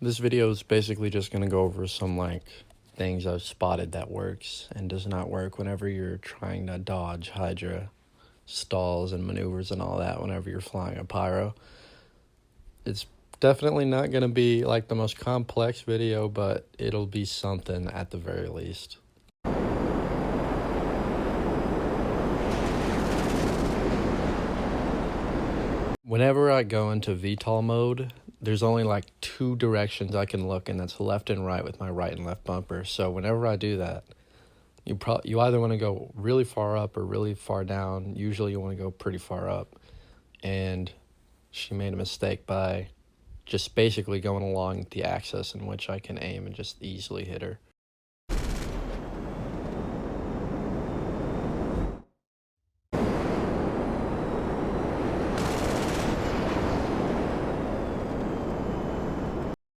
This video is basically just going to go over some things I've spotted that works and does not work whenever you're trying to dodge Hydra stalls and maneuvers and all that whenever you're flying a Pyro. It's definitely not going to be like the most complex video, but it'll be something at the very least. Whenever I go into VTOL mode, there's only like two directions I can look, and that's left and right with my right and left bumper. So whenever I do that, you either want to go really far up or really far down. Usually you want to go pretty far up. And she made a mistake by just basically going along the axis in which I can aim and just easily hit her.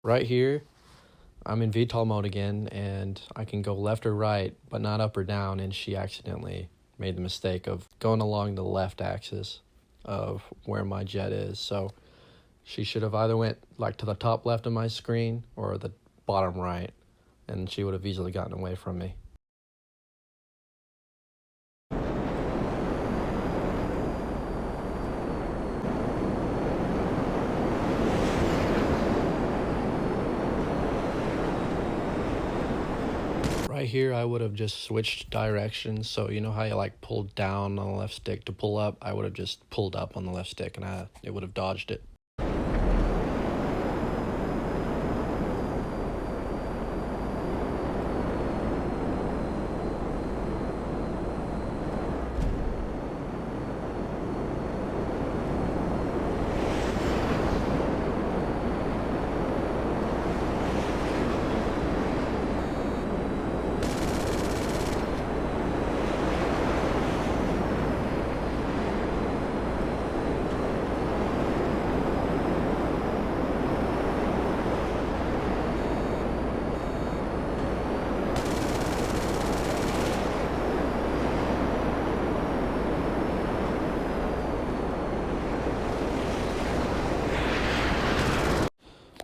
Right here, I'm in VTOL mode again, and I can go left or right, but not up or down, and she accidentally made the mistake of going along the left axis of where my jet is. So she should have either went like to the top left of my screen or the bottom right, and she would have easily gotten away from me. Right here, I would have just switched directions. So you know how you pulled down on the left stick to pull up? I would have just pulled up on the left stick, and it would have dodged it.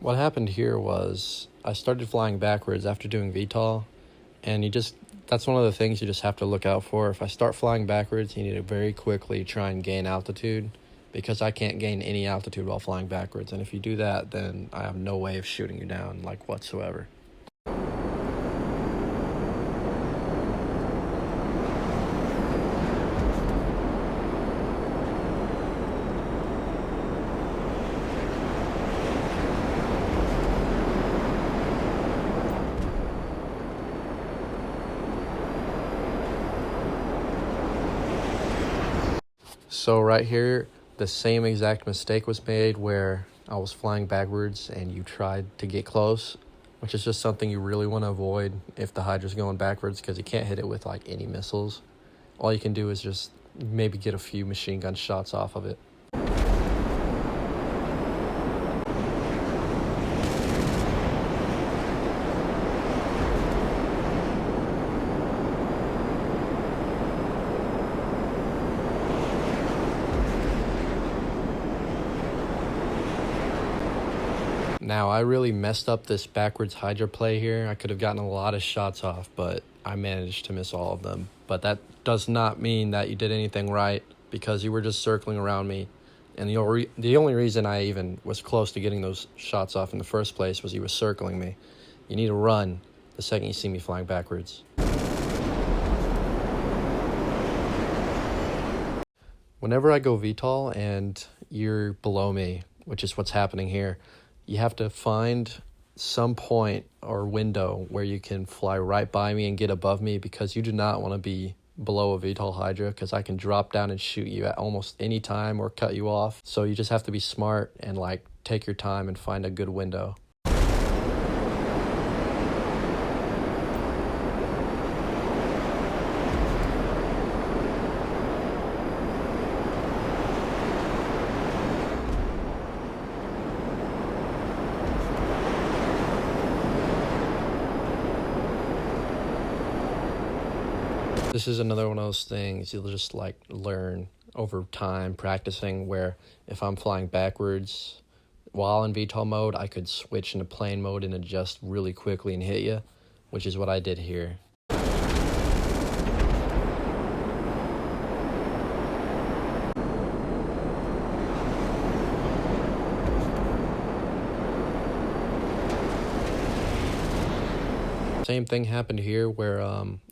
What happened here was I started flying backwards after doing VTOL, and that's one of the things you just have to look out for. If I start flying backwards, you need to very quickly try and gain altitude, because I can't gain any altitude while flying backwards, and if you do that, then I have no way of shooting you down whatsoever. So right here, the same exact mistake was made where I was flying backwards and you tried to get close, which is just something you really want to avoid if the Hydra's going backwards, because you can't hit it with any missiles. All you can do is just maybe get a few machine gun shots off of it. Now, I really messed up this backwards Hydra play here. I could have gotten a lot of shots off, but I managed to miss all of them. But that does not mean that you did anything right, because you were just circling around me. And the only reason I even was close to getting those shots off in the first place was you were circling me. You need to run the second you see me flying backwards. Whenever I go VTOL and you're below me, which is what's happening here, you have to find some point or window where you can fly right by me and get above me, because you do not want to be below a VTOL Hydra, because I can drop down and shoot you at almost any time or cut you off. So you just have to be smart and take your time and find a good window. This is another one of those things you'll just learn over time practicing, where if I'm flying backwards while in VTOL mode, I could switch into plane mode and adjust really quickly and hit you, which is what I did here. Same thing happened here where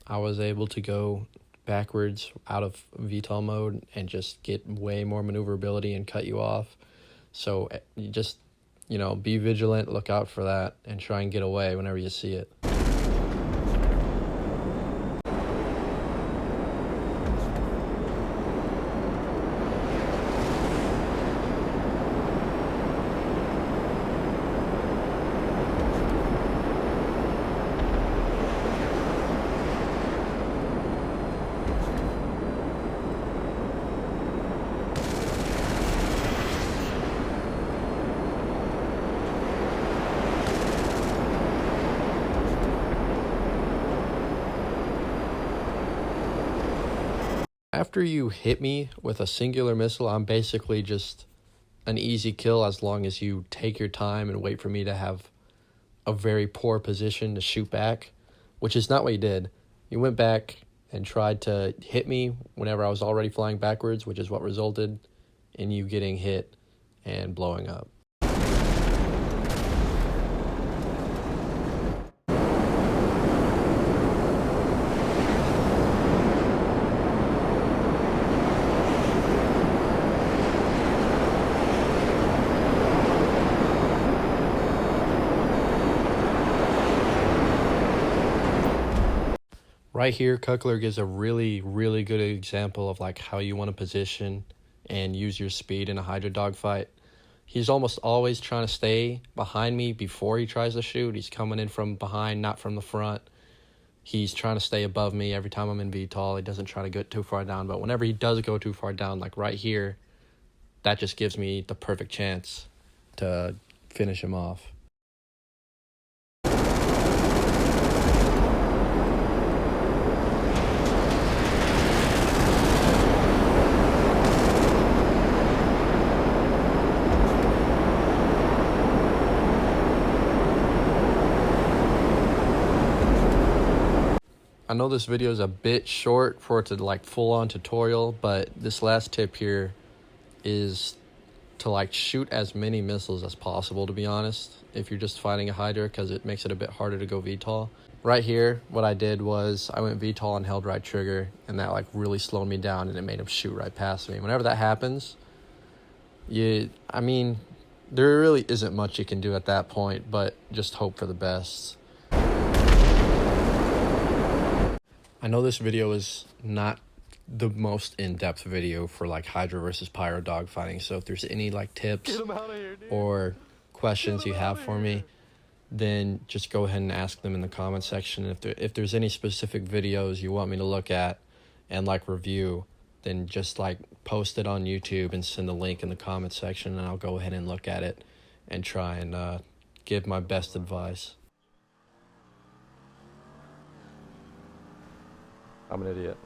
I was able to go backwards out of VTOL mode and just get way more maneuverability and cut you off. So you just, be vigilant, look out for that, and try and get away whenever you see it. After you hit me with a singular missile, I'm basically just an easy kill as long as you take your time and wait for me to have a very poor position to shoot back, which is not what you did. You went back and tried to hit me whenever I was already flying backwards, which is what resulted in you getting hit and blowing up. Right here, Kuckler gives a really, really good example of like how you want to position and use your speed in a Hydra dogfight. He's almost always trying to stay behind me before he tries to shoot. He's coming in from behind, not from the front. He's trying to stay above me every time I'm in VTOL. He doesn't try to get too far down, but whenever he does go too far down, like right here, that just gives me the perfect chance to finish him off. I know this video is a bit short for it to like full-on tutorial, but this last tip here is to like shoot as many missiles as possible, to be honest, if you're just fighting a Hydra, because it makes it a bit harder to go VTOL. Right here, what I did was I went VTOL and held right trigger, and that like really slowed me down and it made him shoot right past me. Whenever that happens, there really isn't much you can do at that point, but just hope for the best. I know this video is not the most in-depth video for like Hydra versus Pyro dogfighting, so if there's any like tips or questions you have for me, then just go ahead and ask them in the comment section. If there's any specific videos you want me to look at and like review, then just like post it on YouTube and send the link in the comment section, and I'll go ahead and look at it and try and give my best advice. I'm an idiot.